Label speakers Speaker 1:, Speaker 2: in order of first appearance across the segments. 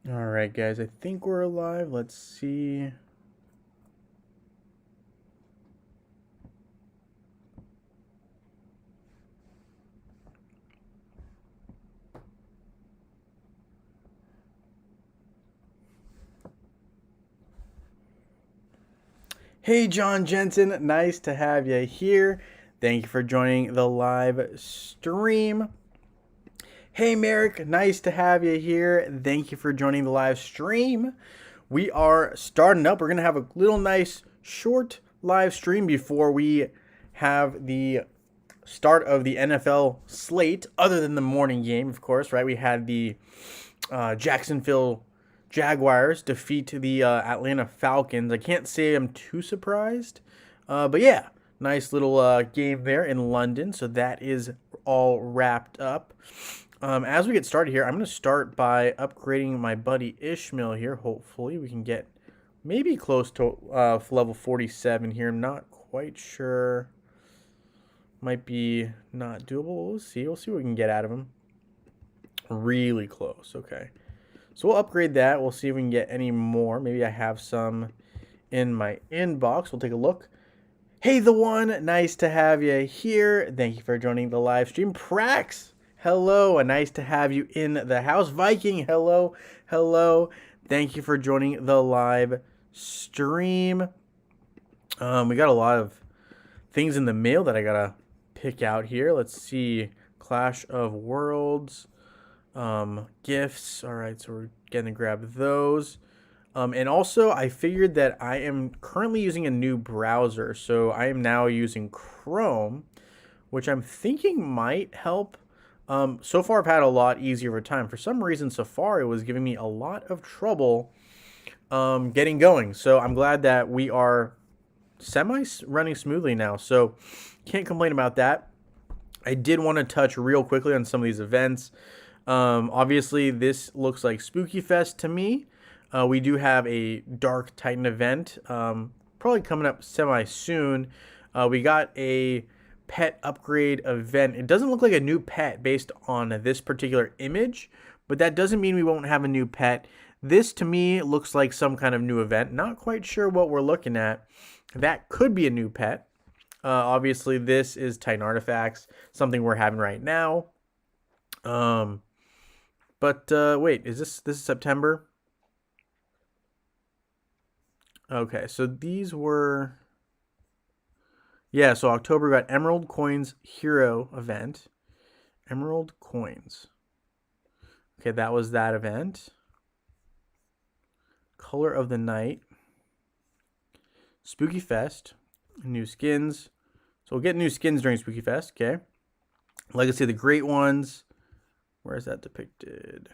Speaker 1: All right, guys, I think we're live. Let's see. Hey, John Jensen, nice to have you here. Thank you for joining the live stream. Hey, Merrick, nice to have you here. Thank you for joining the live stream. We are starting up. We're going to have a little nice short live stream before we have the start of the NFL slate, other than the morning game, of course, right? We had the Jacksonville Jaguars defeat the Atlanta Falcons. I can't say I'm too surprised, but yeah, nice little game there in London. So that is all wrapped up. As we get started here, I'm going to start by upgrading my buddy Ishmael here. Hopefully, we can get maybe close to level 47 here. I'm not quite sure. Might be not doable. We'll see. We'll see what we can get out of him. Really close. Okay. So we'll upgrade that. We'll see if we can get any more. Maybe I have some in my inbox. We'll take a look. Hey, the one. Nice to have you here. Thank you for joining the live stream. Prax, hello. Nice to have you in the house. Viking, hello. Hello. Thank you for joining the live stream. We got a lot of things in the mail that I got to pick out here. Let's see. Clash of Worlds. Gifts. All right, so we're gonna grab those. And also, I figured that I am currently using a new browser, so I am now using Chrome, which I'm thinking might help. So far, I've had a lot easier of a time. For some reason, Safari was giving me a lot of trouble getting going. So I'm glad that we are running smoothly now. So can't complain about that. I did want to touch real quickly on some of these events. Obviously, this looks like Spooky Fest to me. We do have a Dark Titan event, probably coming up semi-soon. We got a pet upgrade event. It doesn't look like a new pet based on this particular image, but that doesn't mean we won't have a new pet. This, to me, looks like some kind of new event. Not quite sure what we're looking at. That could be a new pet. Obviously, this is Titan Artifacts, something we're having right now. But wait, is this is September? Okay, so these were, yeah, so October got Emerald Coins Hero event. Emerald Coins. Okay, that was that event. Color of the Night. Spooky Fest. New skins. So we'll get new skins during Spooky Fest, okay. Legacy of the Great Ones. Where is that depicted?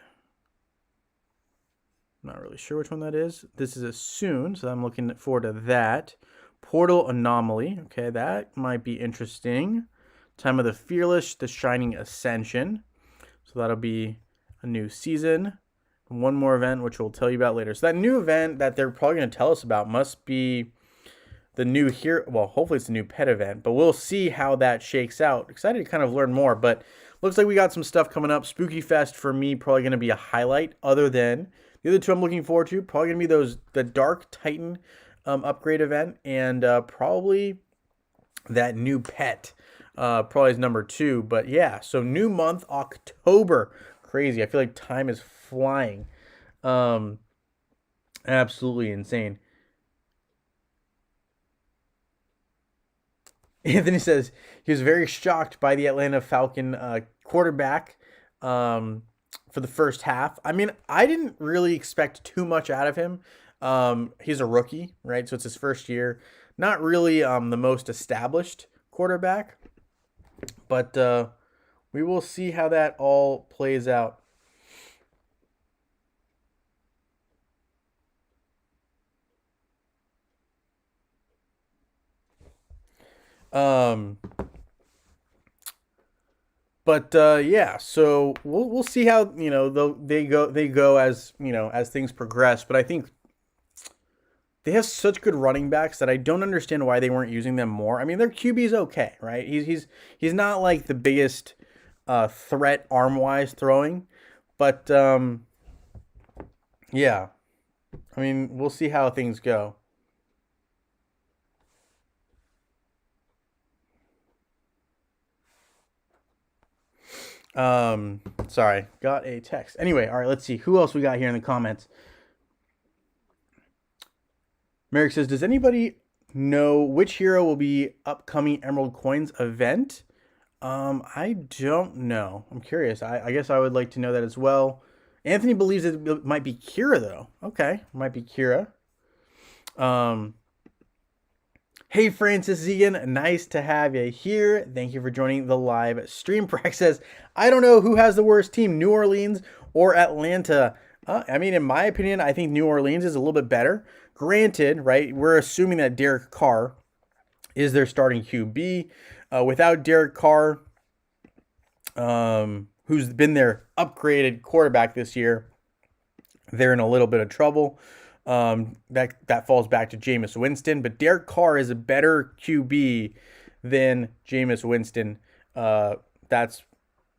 Speaker 1: Not really sure which one that is. This is a soon, so I'm looking forward to that. Portal Anomaly. Okay, that might be interesting. Time of the Fearless, the Shining Ascension. So that'll be a new season. And one more event, which we'll tell you about later. So that new event that they're probably going to tell us about must be the new hero. Well, hopefully it's a new pet event, but we'll see how that shakes out. Excited to kind of learn more, but looks like we got some stuff coming up. Spooky Fest for me probably going to be a highlight. Other than the other two, I'm looking forward to probably going to be the Dark Titan upgrade event, and probably that new pet. Probably is number 2. But yeah, so new month, October. Crazy. I feel like time is flying. Absolutely insane. Anthony says he was very shocked by the Atlanta Falcon quarterback for the first half. I mean, I didn't really expect too much out of him. He's a rookie, right? So it's his first year. Not really the most established quarterback. But we will see how that all plays out. But yeah, so we'll see how they go as as things progress. But I think they have such good running backs that I don't understand why they weren't using them more. I mean, their QB's okay, right? He's not like the biggest threat arm wise throwing, but Yeah. I mean, we'll see how things go. Sorry, got a text. Anyway, all right, let's see who else we got here in the comments. Merrick says, "Does anybody know which hero will be upcoming Emerald Coins event?" I don't know. I'm curious. I guess I would like to know that as well. Anthony believes it might be Kira though. Okay, might be Kira. Um, Hey, Francis Zegan, nice to have you here. Thank you for joining the live stream. Prax says, I don't know who has the worst team, New Orleans or Atlanta. I mean, in my opinion, I think New Orleans is a little bit better. Granted, right, we're assuming that Derek Carr is their starting QB. Without Derek Carr, who's been their upgraded quarterback this year, they're in a little bit of trouble. That falls back to Jameis Winston, but Derek Carr is a better QB than Jameis Winston. That's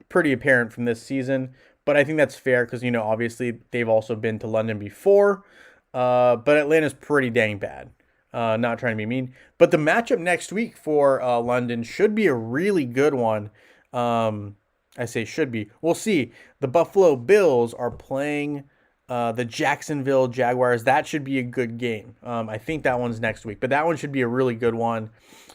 Speaker 1: pretty apparent from this season, but I think that's fair because, obviously they've also been to London before, but Atlanta's pretty dang bad. Not trying to be mean, but the matchup next week for London should be a really good one. I say should be. We'll see. The Buffalo Bills are playing the Jacksonville Jaguars. That should be a good game. I think that one's next week, but that one should be a really good one.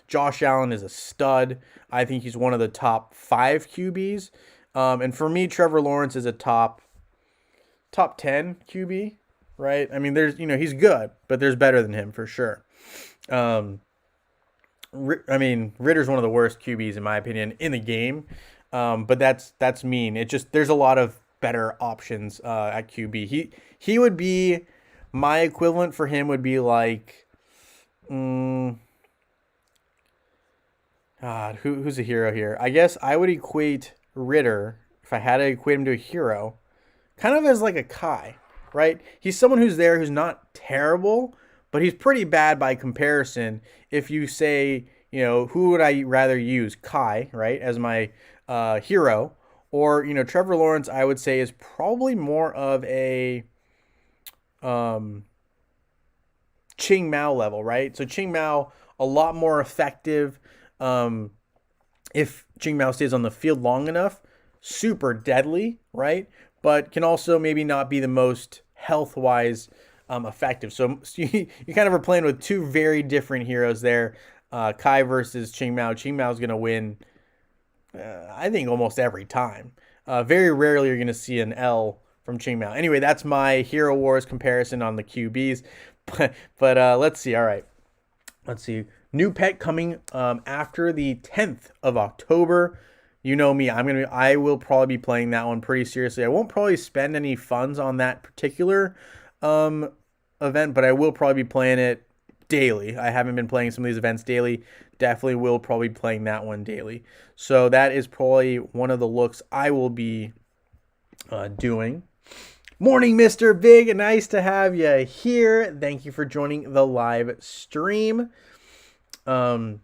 Speaker 1: Josh Allen is a stud. I think he's one of the top 5 QBs. And for me, Trevor Lawrence is a top 10 QB, right? I mean, there's, he's good, but there's better than him for sure. I mean, Ritter's one of the worst QBs in my opinion in the game. But that's mean. It just, there's a lot of better options at QB. He would be, my equivalent for him would be like, God, who's a hero here? I guess I would equate Ritter, if I had to equate him to a hero, kind of as like a Kai, right? He's someone who's there who's not terrible, but he's pretty bad by comparison. If you say, who would I rather use? Kai, right, as my hero, or Trevor Lawrence, I would say is probably more of a Ching Mao level, right? So Ching Mao, a lot more effective. If Ching Mao stays on the field long enough, super deadly, right? But can also maybe not be the most health-wise effective. So you kind of are playing with two very different heroes there. Kai versus Ching Mao. Ching Mao's going to win, I think, almost every time. Very rarely you're going to see an L from Ching Mao. Anyway, that's my Hero Wars comparison on the QBs. But let's see. All right. Let's see. New pet coming after the 10th of October. You know me. I will probably be playing that one pretty seriously. I won't probably spend any funds on that particular event, but I will probably be playing it daily. I haven't been playing some of these events daily. Definitely will probably be playing that one daily. So that is probably one of the looks I will be doing. Morning, Mr. Big. Nice to have you here. Thank you for joining the live stream. Francis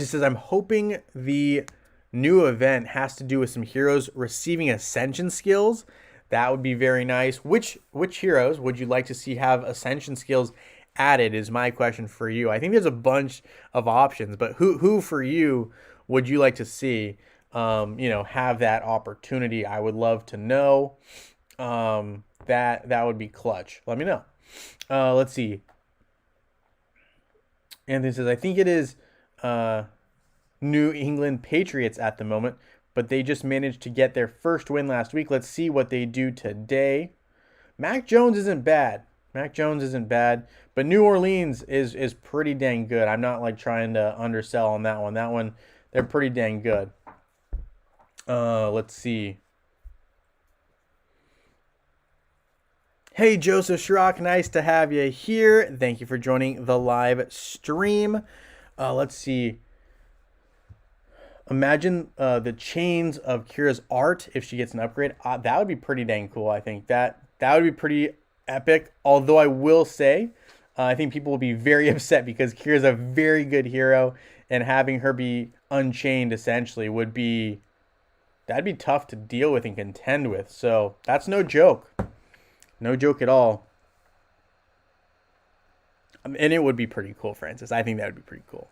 Speaker 1: says, I'm hoping the new event has to do with some heroes receiving ascension skills. That would be very nice. Which heroes would you like to see have ascension skills added is my question for you. I think there's a bunch of options, but who for you would you like to see have that opportunity? I would love to know. That would be clutch. Let me know. Let's see. Anthony says, I think it is New England Patriots at the moment, but they just managed to get their first win last week. Let's see what they do today. Mac Jones isn't bad. But New Orleans is pretty dang good. I'm not like trying to undersell on that one. That one, they're pretty dang good. Let's see. Hey, Joseph Schrock, nice to have you here. Thank you for joining the live stream. Let's see. Imagine the chains of Kira's art if she gets an upgrade. That would be pretty dang cool, I think. That would be pretty epic. Although I will say, I think people will be very upset because Kira's a very good hero, and having her be unchained essentially would be that'd be tough to deal with and contend with. So that's no joke. No joke at all. And it would be pretty cool, Francis. I think that would be pretty cool.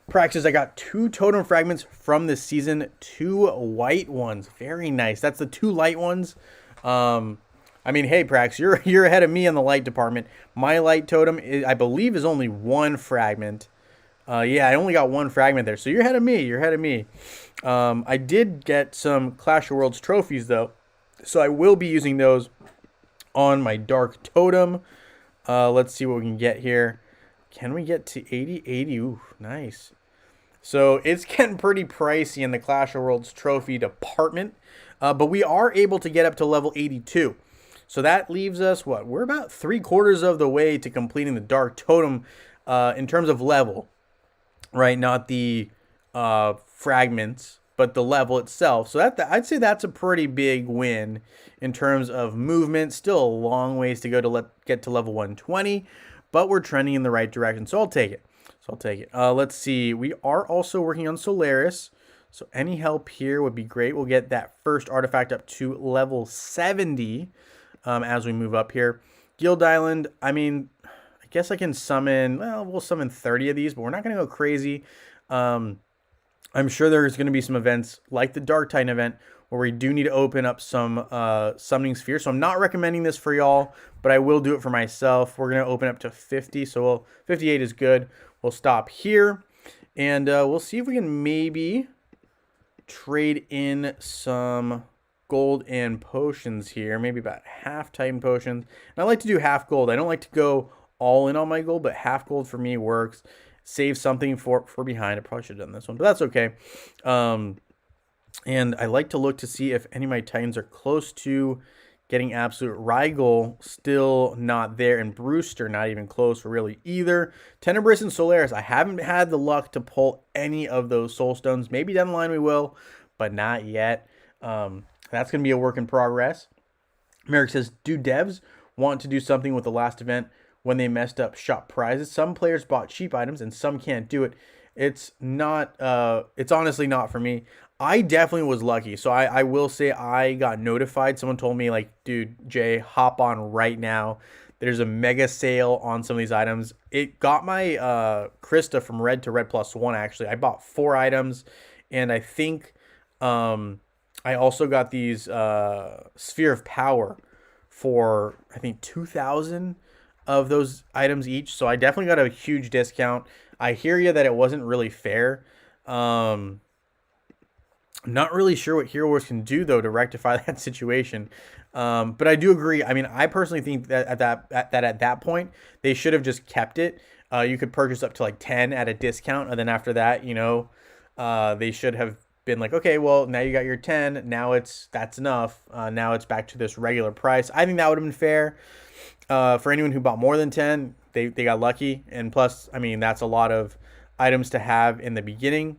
Speaker 1: Practice, I got 2 totem fragments from this season, 2 white ones. Very nice. That's the 2 light ones. I mean, hey, Prax, you're ahead of me in the light department. My light totem, I believe, is only 1 fragment. Yeah, I only got 1 fragment there. So you're ahead of me. You're ahead of me. I did get some Clash of Worlds trophies, though. So I will be using those on my dark totem. Let's see what we can get here. Can we get to 80? 80, ooh, nice. So it's getting pretty pricey in the Clash of Worlds trophy department. But we are able to get up to level 82. So that leaves us, what? We're about 3/4 of the way to completing the dark totem in terms of level. Right? Not the fragments, but the level itself. So I'd say that's a pretty big win in terms of movement. Still a long ways to go to get to level 120, but we're trending in the right direction. So I'll take it. Let's see. We are also working on Solaris. So any help here would be great. We'll get that first artifact up to level 70 as we move up here. Guild Island, I mean, I guess I can summon, well, we'll summon 30 of these, but we're not going to go crazy. I'm sure there's going to be some events like the Dark Titan event where we do need to open up some summoning spheres. So I'm not recommending this for y'all, but I will do it for myself. We're going to open up to 50, so 58 is good. We'll stop here, and we'll see if we can maybe trade in some gold and potions here. Maybe about half Titan potions. And I like to do half gold. I don't like to go all in on my gold, but half gold for me works. Save something for behind. I probably should have done this one, but that's okay. And I like to look to see if any of my Titans are close to getting absolute. Rigel still not there, and Brewster not even close really either. Tenebris and Solaris, I haven't had the luck to pull any of those soul stones. Maybe down the line we will, but not yet. That's going to be a work in progress. Merrick says, do devs want to do something with the last event when they messed up shop prizes? Some players bought cheap items and some can't do it. It's not, it's honestly not for me. I definitely was lucky. So I will say I got notified. Someone told me, like, dude, Jay, hop on right now. There's a mega sale on some of these items. It got my Krista from red to red +1, actually. I bought 4 items, and I think I also got these Sphere of Power for, I think, 2,000 of those items each. So I definitely got a huge discount. I hear you that it wasn't really fair. Not really sure what Hero Wars can do, though, to rectify that situation. But I do agree. I mean, I personally think that at that point, they should have just kept it. You could purchase up to like 10 at a discount. And then after that, you know, they should have been like, okay, well, now you got your 10. Now that's enough. Now it's back to this regular price. I think that would have been fair. For anyone who bought more than 10, they got lucky. And plus, I mean, that's a lot of items to have in the beginning.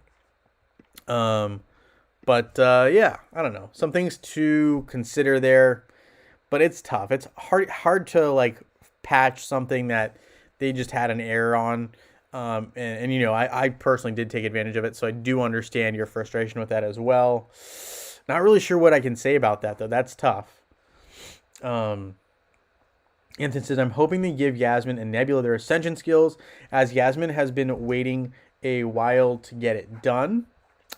Speaker 1: But yeah, I don't know. Some things to consider there, but it's tough. It's hard to like patch something that they just had an error on. And you know, I personally did take advantage of it, so I do understand your frustration with that as well. Not really sure what I can say about that, though. That's tough. Anthony says, I'm hoping they give Yasmin and Nebula their Ascension skills, as Yasmin has been waiting a while to get it done.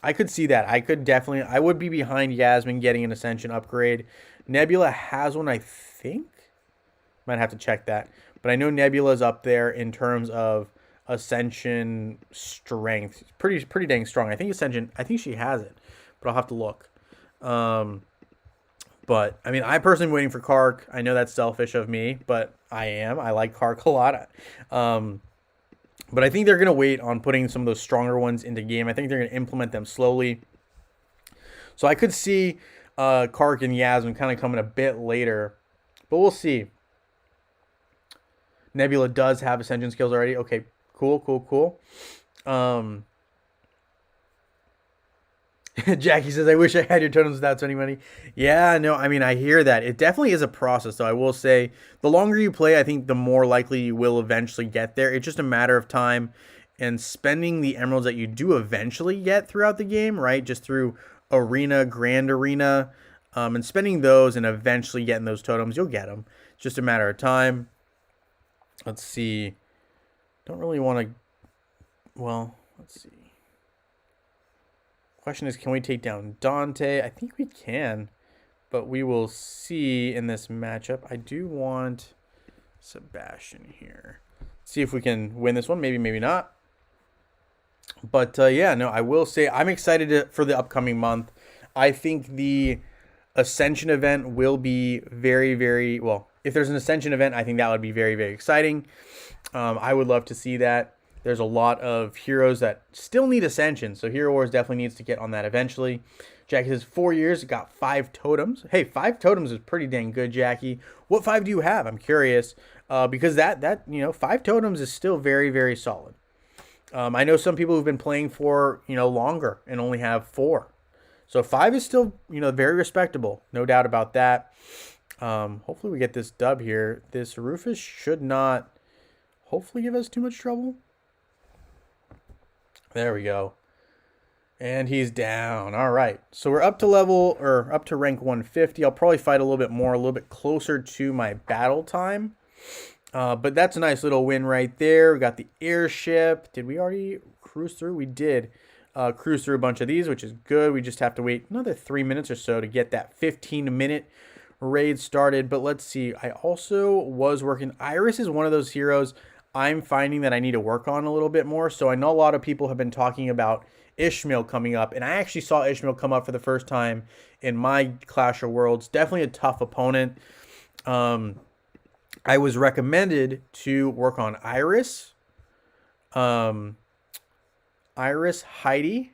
Speaker 1: I could see that. I would be behind Yasmin getting an Ascension upgrade. Nebula has one, I think. Might have to check that. But I know Nebula's up there in terms of Ascension strength. Pretty dang strong. I think she has it, but I'll have to look. But I mean, I personally am waiting for Kark. I know that's selfish of me, but I like Kark a lot. But I think they're going to wait on putting some of those stronger ones into game. I think they're going to implement them slowly. So I could see Kark and Yasmin kind of coming a bit later. But we'll see. Nebula does have Ascension skills already. Okay, cool. Jackie says, I wish I had your totems without spending money. Yeah, no, I mean, I hear that. It definitely is a process, though. I will say, the longer you play, I think the more likely you will eventually get there. It's just a matter of time and spending the emeralds that you do eventually get throughout the game, right? Just through Arena, Grand Arena, and spending those and eventually getting those totems. You'll get them. It's just a matter of time. Let's see. Don't really want to... Well, let's see. Question is, can we take down Dante? I think we can, but we will see in this matchup. I do want Sebastian here. See if we can win this one. Maybe, maybe not. But yeah, no, I will say I'm excited for the upcoming month. I think the Ascension event will be very, very well. If there's an Ascension event, I think that would be very, very exciting. I would love to see that. There's a lot of heroes that still need Ascension, so Hero Wars definitely needs to get on that eventually. Jackie says 4 years, got 5 totems. Hey, 5 totems is pretty dang good, Jackie. What 5 do you have? I'm curious, because that 5 totems is still very, very solid. I know some people who've been playing for longer and only have 4, so 5 is still very respectable, no doubt about that. Hopefully we get this dub here. This Rufus should not hopefully give us too much trouble. There we go. And he's down. All right. So we're up to up to rank 150. I'll probably fight a little bit more, a little bit closer to my battle time. But that's a nice little win right there. We got the airship. Did we already cruise through? We did cruise through a bunch of these, which is good. We just have to wait another 3 minutes or so to get that 15-minute raid started. But let's see. I also was working. Iris is one of those heroes I'm finding that I need to work on a little bit more. So I know a lot of people have been talking about Ishmael coming up, and I actually saw Ishmael come up for the first time in my Clash of Worlds. Definitely a tough opponent. I was recommended to work on Iris, Heidi,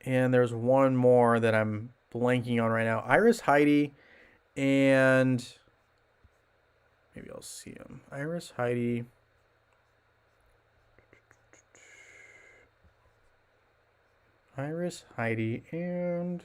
Speaker 1: and there's one more that I'm blanking on right now. Iris, Heidi, and maybe I'll see him. Iris, Heidi. Iris, Heidi, and...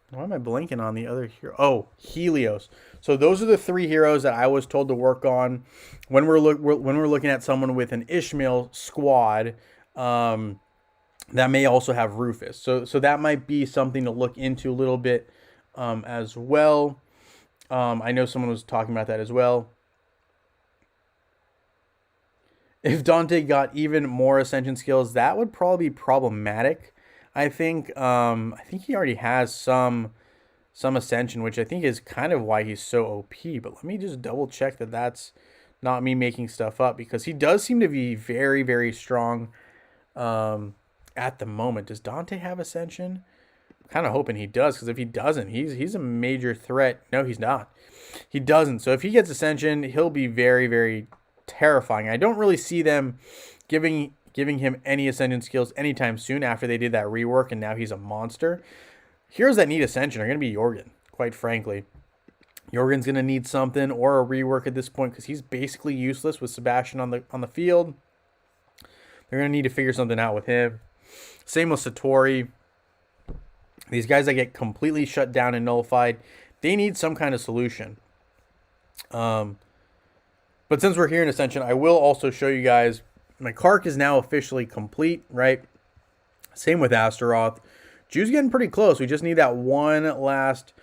Speaker 1: Why am I blanking on the other hero? Oh, Helios. So those are the 3 heroes that I was told to work on when we're looking at someone with an Ishmael squad that may also have Rufus. So that might be something to look into a little bit as well. I know someone was talking about that as well. If Dante got even more Ascension skills, that would probably be problematic. I think he already has some Ascension, which I think is kind of why he's so OP. But let me just double check that that's not me making stuff up, because he does seem to be very, very strong at the moment. Does Dante have Ascension? I'm kind of hoping he does, because if he doesn't, he's a major threat. No, he's not. He doesn't. So if he gets Ascension, he'll be very, very terrifying. I don't really see them giving him any Ascension skills anytime soon after they did that rework and now he's a monster. Heroes that need Ascension are going to be Jorgen, quite frankly. Jorgen's going to need something or a rework at this point because he's basically useless with Sebastian on the field. They're going to need to figure something out with him. Same with Satori. These guys that get completely shut down and nullified, they need some kind of solution. But since we're here in Ascension, I will also show you guys my Kark is now officially complete, right? Same with Astaroth. Jew's getting pretty close. We just need that one last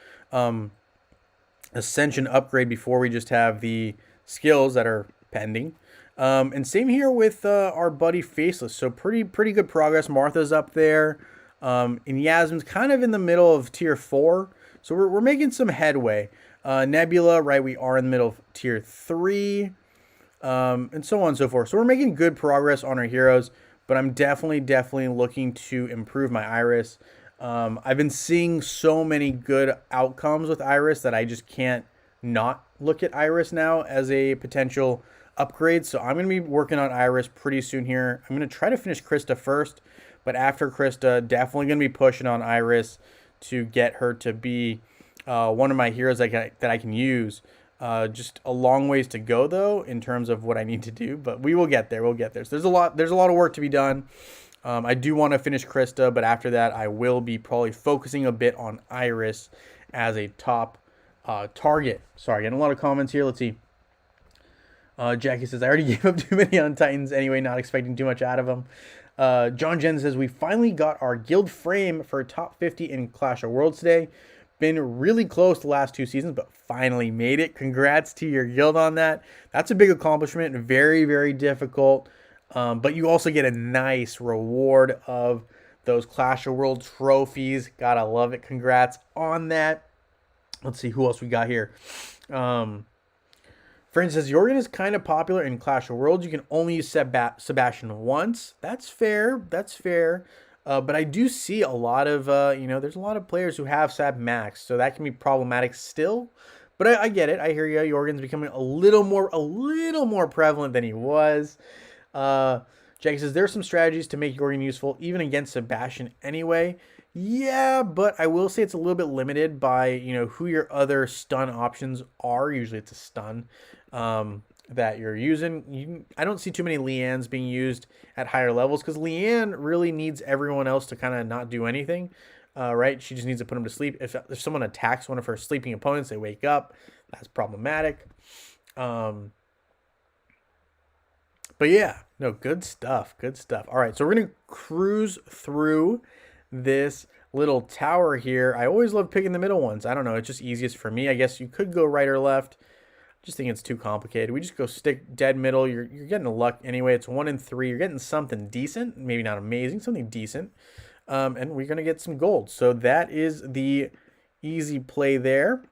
Speaker 1: Ascension upgrade before we just have the skills that are pending. And same here with our buddy Faceless. So pretty good progress. Martha's up there. And Yasmin's kind of in the middle of tier 4. So we're making some headway. Nebula, right, we are in the middle of tier 3, and so on and so forth. So we're making good progress on our heroes, but I'm definitely looking to improve my Iris. I've been seeing so many good outcomes with Iris that I just can't not look at Iris now as a potential upgrade. So I'm going to be working on Iris pretty soon here. I'm going to try to finish Krista first, but after Krista, definitely going to be pushing on Iris to get her to be one of my heroes that I can use. Just a long ways to go though in terms of what I need to do, but we will get there. We'll get there. So there's a lot of work to be done. I do want to finish Krista, but after that I will be probably focusing a bit on Iris as a top target. Sorry, getting a lot of comments here. Let's see. Jackie says, I already gave up too many on Titans anyway, not expecting too much out of them. John Jen says, we finally got our guild frame for top 50 in Clash of Worlds today. Been really close the last 2 seasons, but finally made it. Congrats to your guild on that. That's a big accomplishment. Very, very difficult. But you also get a nice reward of those Clash of Worlds trophies. Gotta love it. Congrats on that. Let's see who else we got here. Friend says, Jorgen is kind of popular in Clash of Worlds. You can only use Sebastian once. That's fair. That's fair. But I do see a lot of, there's a lot of players who have Sab Max, so that can be problematic still. But I get it. I hear you. Jorgen's becoming a little more prevalent than he was. Jake says, there's some strategies to make Jorgen useful, even against Sebastian anyway. Yeah, but I will say it's a little bit limited by, who your other stun options are. Usually it's a stun that you're using. I don't see too many Leannes being used at higher levels because Leanne really needs everyone else to kind of not do anything, right? She just needs to put them to sleep. If someone attacks one of her sleeping opponents, they wake up. That's problematic. But yeah, no, good stuff. Good stuff. All right, so we're going to cruise through this little tower here. I always love picking the middle ones. I don't know. It's just easiest for me. I guess you could go right or left. I just think it's too complicated. We just go stick dead middle. You're getting a luck anyway. It's 1 in 3. You're getting something decent. Maybe not amazing. Something decent. And we're going to get some gold. So that is the easy play there.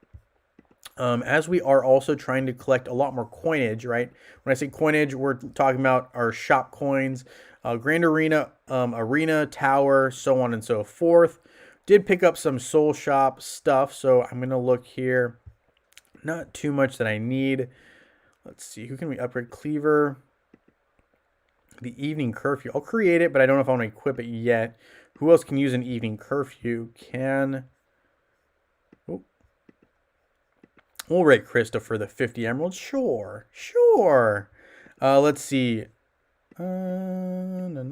Speaker 1: As we are also trying to collect a lot more coinage, right? When I say coinage, we're talking about our shop coins, Grand Arena, Arena, Tower, so on and so forth. Did pick up some Soul Shop stuff, so I'm going to look here. Not too much that I need. Let's see, who can we upgrade? Cleaver. The Evening Curfew. I'll create it, but I don't know if I want to equip it yet. Who else can use an Evening Curfew? We'll rate Christopher the 50 emeralds. Sure. Let's see. No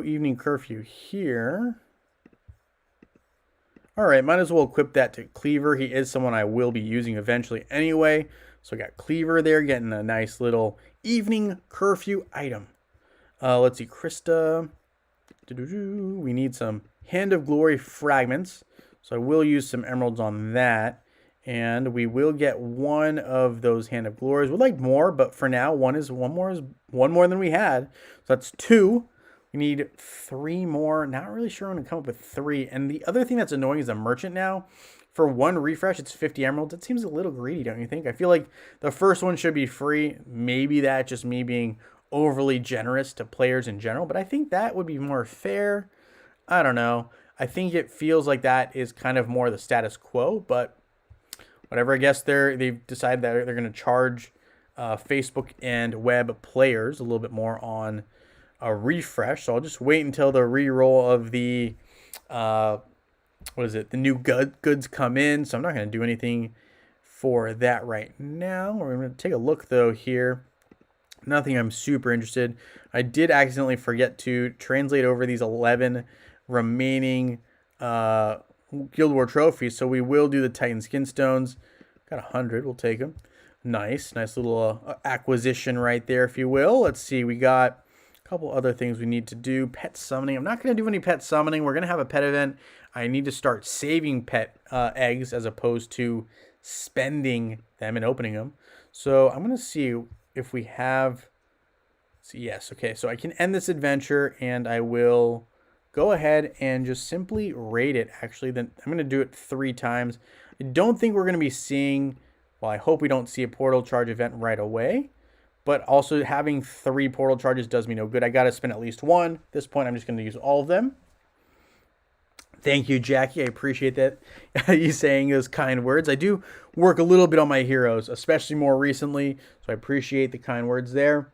Speaker 1: Evening Curfew here. All right, might as well equip that to Cleaver. He is someone I will be using eventually anyway. So I got Cleaver there, getting a nice little Evening Curfew item. Let's see, Krista. We need some Hand of Glory fragments. So I will use some emeralds on that. And we will get one of those Hand of Glories. We'd like more, but for now, one more than we had. So that's 2. We need 3 more. Not really sure I'm going to come up with 3. And the other thing that's annoying is the merchant now. For 1 refresh, it's 50 emeralds. It seems a little greedy, don't you think? I feel like the first one should be free. Maybe that's just me being overly generous to players in general. But I think that would be more fair. I don't know. I think it feels like that is kind of more the status quo. But whatever, I guess they've decided that they're going to charge Facebook and web players a little bit more on a refresh. So I'll just wait until the re-roll of the the new goods come in. So I'm not going to do anything for that right now. We're going to take a look though here. Nothing I'm super interested. I did accidentally forget to translate over these 11 remaining Guild War trophies. So we will do the Titan Skin Stones. Got 100. We'll take them. Nice little acquisition right there, if you will. Let's see. We got couple other things we need to do. Pet summoning. I'm not going to do any pet summoning. We're going to have a pet event. I need to start saving pet eggs as opposed to spending them and opening them. So I'm going to see if we have... Yes, okay. So I can end this adventure and I will go ahead and just simply raid it. Actually, then I'm going to do it 3 times. I don't think we're going to be seeing... Well, I hope we don't see a portal charge event right away. But also having 3 portal charges does me no good. I got to spend at least 1. At this point, I'm just going to use all of them. Thank you, Jackie. I appreciate that. You saying those kind words. I do work a little bit on my heroes, especially more recently. So I appreciate the kind words there.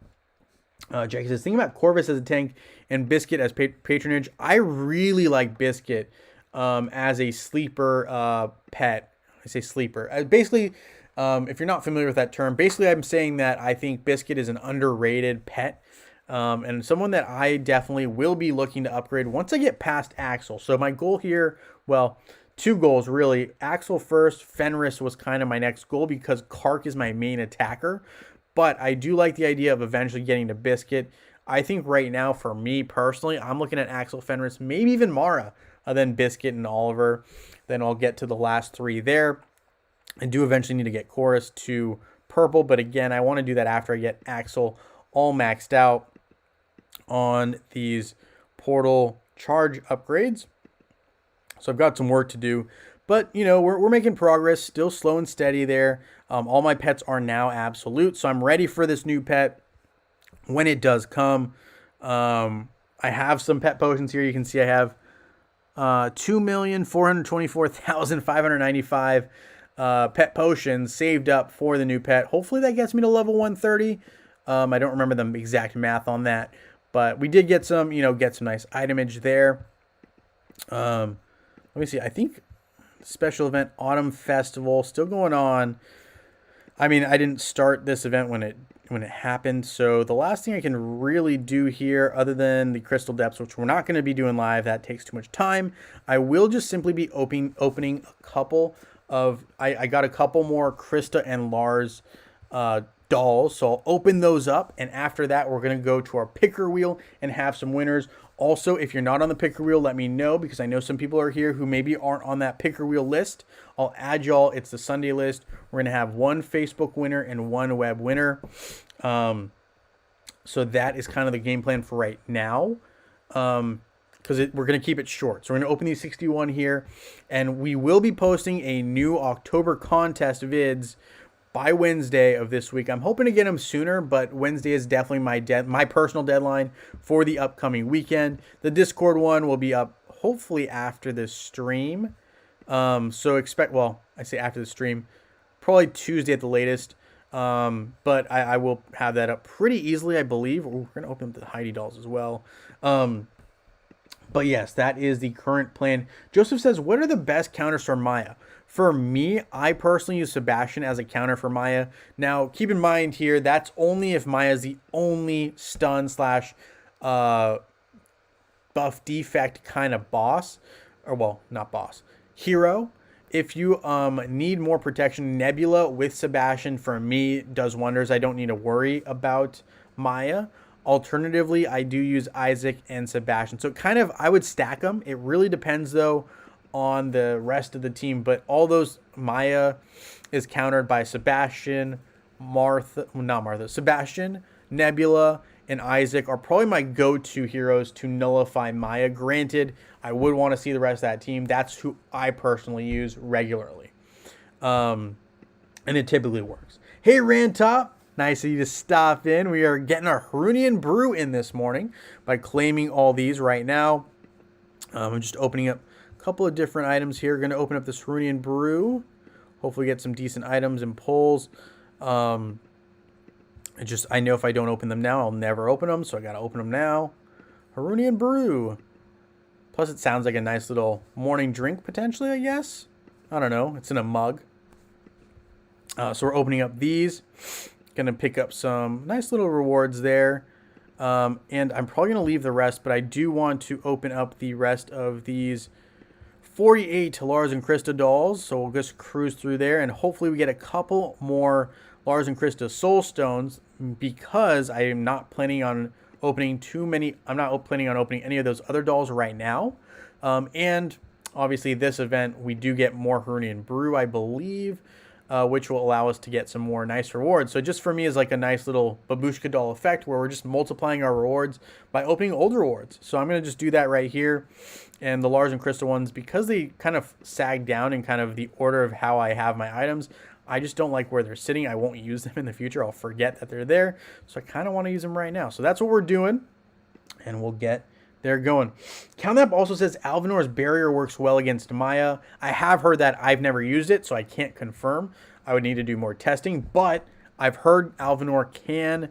Speaker 1: Jackie says, thinking about Corvus as a tank and Biscuit as patronage. I really like Biscuit as a sleeper pet. I say sleeper. Basically... if you're not familiar with that term, basically I'm saying that I think Biscuit is an underrated pet and someone that I definitely will be looking to upgrade once I get past Axel. So my goal here, well, two goals really. Axel first, Fenris was kind of my next goal because Kark is my main attacker. But I do like the idea of eventually getting to Biscuit. I think right now, for me personally, I'm looking at Axel, Fenris, maybe even Mara, then Biscuit and Oliver. Then I'll get to the last three there. I do eventually need to get Chorus to purple, but again, I want to do that after I get Axel all maxed out on these portal charge upgrades. So I've got some work to do, but you know, we're making progress, still slow and steady there. All my pets are now absolute, so I'm ready for this new pet when it does come. I have some pet potions here. You can see I have 2,424,595 pet potions saved up for the new pet. Hopefully that gets me to level 130. I don't remember the exact math on that, but we did get some, get some nice itemage there. Let me see. I think special event Autumn Festival still going on. I mean, I didn't start this event when it happened, so the last thing I can really do here, other than the Crystal Depths, which we're not going to be doing live, that takes too much time, I will just simply be opening a couple of, I got a couple more Krista and Lars dolls, so I'll open those up, and after that, we're going to go to our picker wheel and have some winners. Also, if you're not on the picker wheel, let me know, because I know some people are here who maybe aren't on that picker wheel list. I'll add y'all. It's the Sunday list. We're going to have one Facebook winner and one web winner. So that is kind of the game plan for right now, because we're going to keep it short. So we're going to open these 61 here, and we will be posting a new October contest vids by Wednesday of this week. I'm hoping to get them sooner, but Wednesday is definitely my personal deadline for the upcoming weekend. The Discord one will be up hopefully after this stream. So expect, well, I say after the stream, probably Tuesday at the latest. But I will have that up pretty easily, I believe. We're going to open up the Heidi dolls as well. But yes, that is the current plan. Joseph says, what are the best counters for Maya? For me, I personally use Sebastian as a counter for Maya. Now, keep in mind here, that's only if Maya is the only stun / buff defect kind of boss. Or, well, not boss. Hero. If you need more protection, Nebula with Sebastian, for me, does wonders. I don't need to worry about Maya. Alternatively, I do use Isaac and Sebastian. So kind of, I would stack them. It really depends, though, on the rest of the team. But all those, Maya is countered by Sebastian, Sebastian, Nebula, and Isaac are probably my go-to heroes to nullify Maya. Granted, I would want to see the rest of that team. That's who I personally use regularly. And it typically works. Hey, Rantop. Nice of you to stop in. We are getting our Harunian Brew in this morning by claiming all these right now. I'm just opening up a couple of different items here. Going to open up this Harunian Brew. Hopefully get some decent items and pulls. I know if I don't open them now, I'll never open them. So I got to open them now. Harunian Brew. Plus it sounds like a nice little morning drink potentially, I guess. I don't know. It's in a mug. So we're opening up these. Going to pick up some nice little rewards there. And I'm probably going to leave the rest, but I do want to open up the rest of these 48 Lars and Krista dolls. So we'll just cruise through there, and hopefully we get a couple more Lars and Krista soul stones, because I am not planning on opening too many. I'm not planning on opening any of those other dolls right now. And obviously this event, we do get more Harunian Brew, I believe, which will allow us to get some more nice rewards. So just for me is like a nice little babushka doll effect where we're just multiplying our rewards by opening old rewards. So I'm going to just do that right here. And the Lars and Krista ones, because they kind of sag down in kind of the order of how I have my items, I just don't like where they're sitting. I won't use them in the future. I'll forget that they're there. So I kind of want to use them right now. So that's what we're doing. And we'll get there going. CountUp also says Alvanor's barrier works well against Maya. I have heard that. I've never used it, so I can't confirm. I would need to do more testing. But I've heard Alvanor can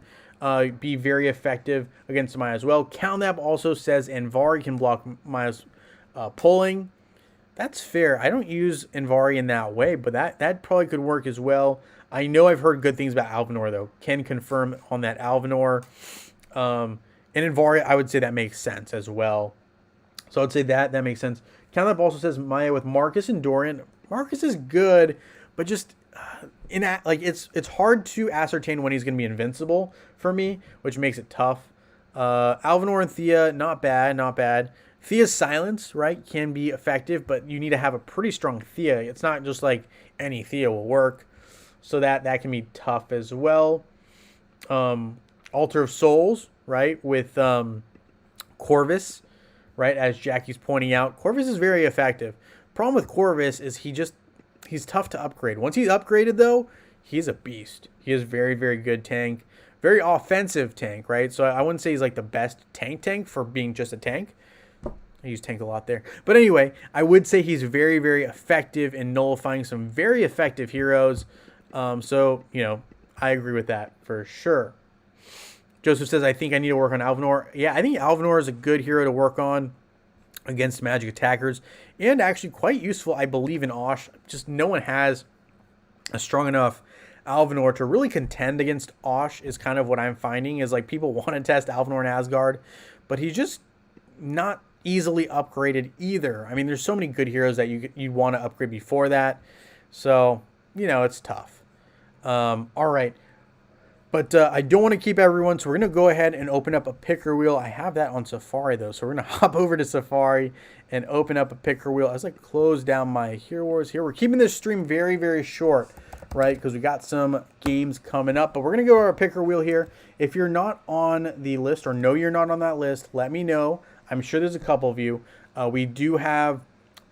Speaker 1: be very effective against Maya as well. CountUp also says Envari can block Maya's pulling. That's fair. I don't use Envari in that way, but that probably could work as well. I know I've heard good things about Alvanor, though. Can confirm on that Alvanor. And Envari, I would say that makes sense as well. So I'd say that makes sense. Counter also says Maya with Marcus and Dorian. Marcus is good, but just it's hard to ascertain when he's going to be invincible for me, which makes it tough. Alvinor and Thea, not bad, not bad. Thea's silence, right, can be effective, but you need to have a pretty strong Thea. It's not just like any Thea will work. So that can be tough as well. Altar of Souls, right, with Corvus, right, as Jackie's pointing out. Corvus is very effective. Problem with Corvus is he's tough to upgrade. Once he's upgraded, though, he's a beast. He is very, very good tank. Very offensive tank, right? So I wouldn't say he's like the best tank for being just a tank. I use tank a lot there. But anyway, I would say he's very, very effective in nullifying some very effective heroes. So, I agree with that for sure. Joseph says, I think I need to work on Alvinor. Yeah, I think Alvinor is a good hero to work on against magic attackers. And actually quite useful, I believe, in Osh. Just no one has a strong enough Alvinor to really contend against Osh is kind of what I'm finding. Is like people want to test Alvinor in Asgard, but he's just not easily upgraded either. I mean, there's so many good heroes that you want to upgrade before that. So, it's tough. All right. But I don't want to keep everyone, so we're going to go ahead and open up a picker wheel. I have that on Safari, though, so we're going to hop over to Safari and open up a picker wheel. As I close down my Hero Wars here, we're keeping this stream very, very short, right, because we got some games coming up. But we're going to go to our picker wheel here. If you're not on the list or know you're not on that list, let me know. I'm sure there's a couple of you. We do have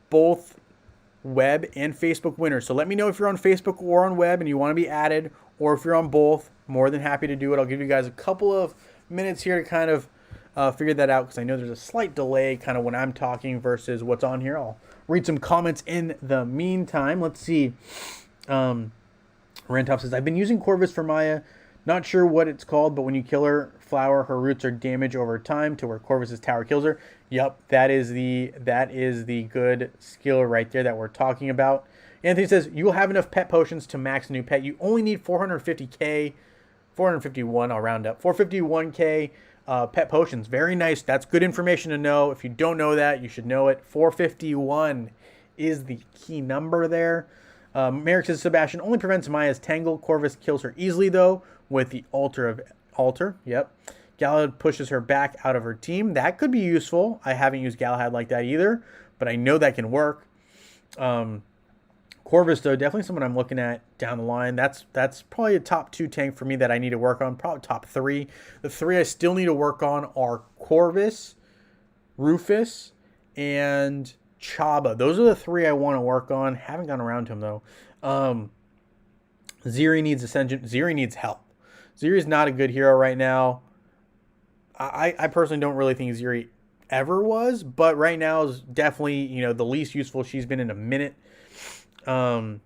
Speaker 1: both web and Facebook winners. So let me know if you're on Facebook or on web and you want to be added, or if you're on both. More than happy to do it. I'll give you guys a couple of minutes here to kind of figure that out, because I know there's a slight delay kind of when I'm talking versus what's on here. I'll read some comments in the meantime. Let's see. Rentop says, I've been using Corvus for Maya. Not sure what it's called, but when you kill her flower, her roots are damaged over time to where Corvus's tower kills her. Yep, that is the good skill right there that we're talking about. Anthony says, you will have enough pet potions to max a new pet. You only need 450k, 451, I'll round up, 451k pet potions. Very nice. That's good information to know. If you don't know that, you should know it. 451 is the key number there. Merrick says, Sebastian only prevents Maya's Tangle. Corvus kills her easily, though, with the Altar. Yep. Galahad pushes her back out of her team. That could be useful. I haven't used Galahad like that either, but I know that can work. Corvus, though, definitely someone I'm looking at down the line. That's probably a top 2 tank for me that I need to work on. Probably top 3. The 3 I still need to work on are Corvus, Rufus, and Chaba. Those are the 3 I want to work on. Haven't gone around to them, though. Ziri needs Ascension. Ziri needs help. Ziri's not a good hero right now. I personally don't really think Ziri ever was, but right now is definitely, the least useful she's been in a minute. All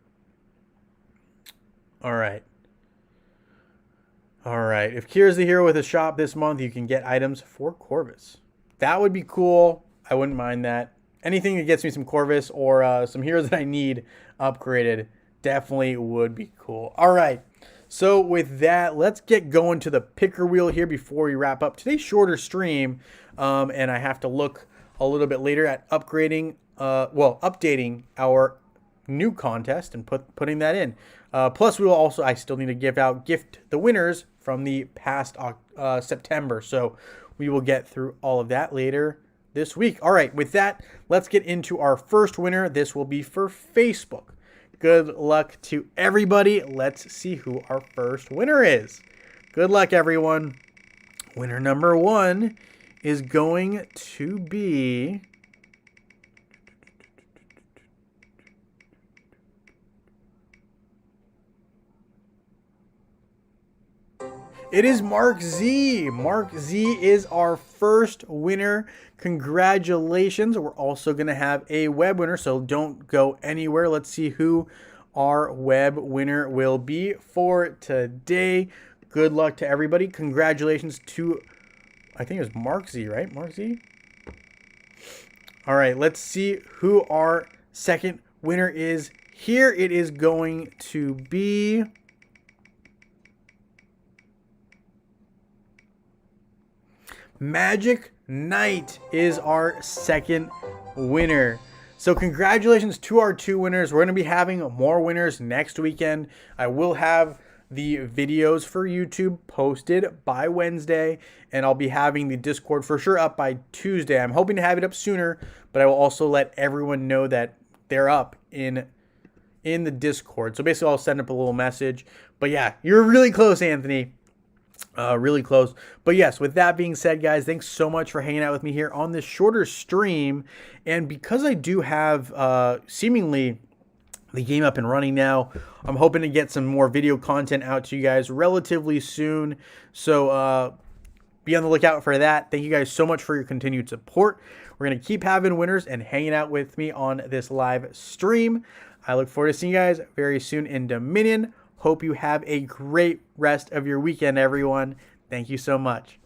Speaker 1: right. If Kira's the hero with a shop this month, you can get items for Corvus. That would be cool. I wouldn't mind that. Anything that gets me some Corvus or some heroes that I need upgraded definitely would be cool. All right. So with that, let's get going to the picker wheel here before we wrap up today's shorter stream. And I have to look a little bit later at updating our new contest and putting that in. Plus, we will also, I still need to gift the winners from the past September. So we will get through all of that later this week. All right, with that, let's get into our first winner. This will be for Facebook. Good luck to everybody. Let's see who our first winner is. Good luck, everyone. Winner number 1 is going to be... It is Mark Z. Mark Z is our first winner. Congratulations. We're also going to have a web winner, so don't go anywhere. Let's see who our web winner will be for today. Good luck to everybody. Congratulations to, I think it was Mark Z, right? Mark Z? All right, let's see who our second winner is. Here it is going to be... Magic Knight is our second winner. So congratulations to our 2 winners. We're going to be having more winners next weekend. I will have the videos for YouTube posted by Wednesday, and I'll be having the Discord for sure up by Tuesday. I'm hoping to have it up sooner, but I will also let everyone know that they're up in the Discord. So basically I'll send up a little message. But yeah, you're really close, Anthony. Really close. But yes, with that being said, guys, thanks so much for hanging out with me here on this shorter stream. And because I do have seemingly the game up and running now, I'm hoping to get some more video content out to you guys relatively soon. So be on the lookout for that. Thank you guys so much for your continued support. We're going to keep having winners and hanging out with me on this live stream. I look forward to seeing you guys very soon in Dominion. Hope you have a great rest of your weekend, everyone. Thank you so much.